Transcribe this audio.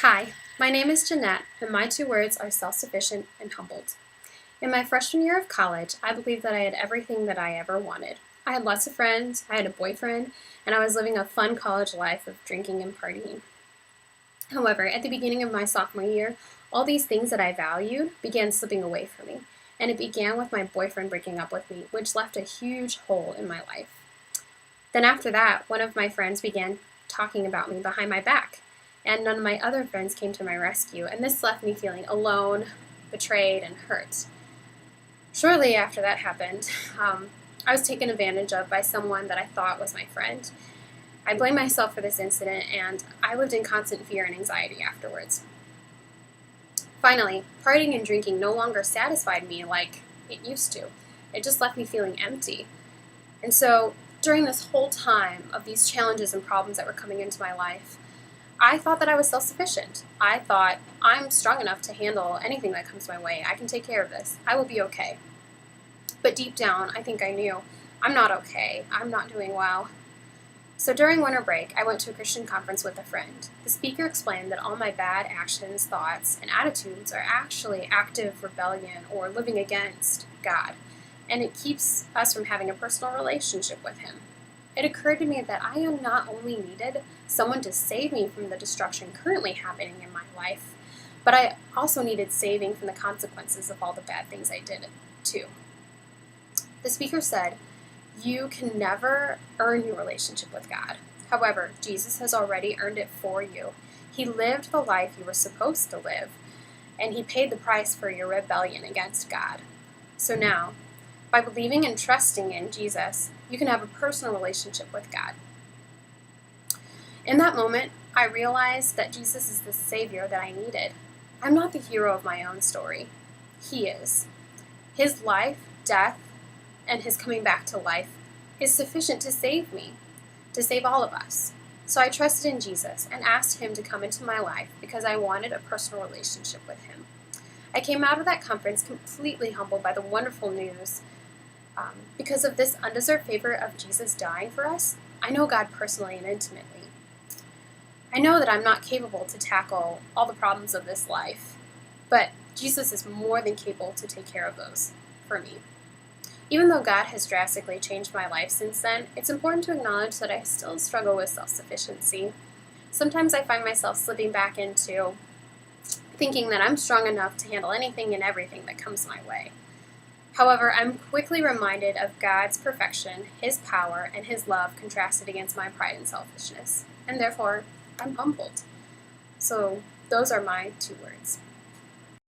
Hi, my name is Jeanette, and my two words are self-sufficient and humbled. In my freshman year of college, I believed that I had everything that I ever wanted. I had lots of friends, I had a boyfriend, and I was living a fun college life of drinking and partying. However, at the beginning of my sophomore year, all these things that I valued began slipping away from me, and it began with my boyfriend breaking up with me, which left a huge hole in my life. Then after that, one of my friends began talking about me behind my back, and none of my other friends came to my rescue, and this left me feeling alone, betrayed, and hurt. Shortly after that happened, I was taken advantage of by someone that I thought was my friend. I blame myself for this incident, and I lived in constant fear and anxiety afterwards. Finally, partying and drinking no longer satisfied me like it used to. It just left me feeling empty. And so, during this whole time of these challenges and problems that were coming into my life, I thought that I was self-sufficient. I thought, I'm strong enough to handle anything that comes my way. I can take care of this. I will be okay. But deep down, I think I knew, I'm not okay. I'm not doing well. So during winter break, I went to a Christian conference with a friend. The speaker explained that all my bad actions, thoughts, and attitudes are actually active rebellion or living against God, and it keeps us from having a personal relationship with Him. It occurred to me that I not only needed someone to save me from the destruction currently happening in my life, but I also needed saving from the consequences of all the bad things I did too. The speaker said, "You can never earn your relationship with God. However, Jesus has already earned it for you. He lived the life you were supposed to live, and He paid the price for your rebellion against God. So now, by believing and trusting in Jesus, you can have a personal relationship with God." In that moment, I realized that Jesus is the Savior that I needed. I'm not the hero of my own story. He is. His life, death, and His coming back to life is sufficient to save me, to save all of us. So I trusted in Jesus and asked Him to come into my life because I wanted a personal relationship with Him. I came out of that conference completely humbled by the wonderful news. Because of this undeserved favor of Jesus dying for us, I know God personally and intimately. I know that I'm not capable to tackle all the problems of this life, but Jesus is more than capable to take care of those for me. Even though God has drastically changed my life since then, it's important to acknowledge that I still struggle with self-sufficiency. Sometimes I find myself slipping back into thinking that I'm strong enough to handle anything and everything that comes my way. However, I'm quickly reminded of God's perfection, His power, and His love contrasted against my pride and selfishness, and therefore, I'm humbled. So those are my two words.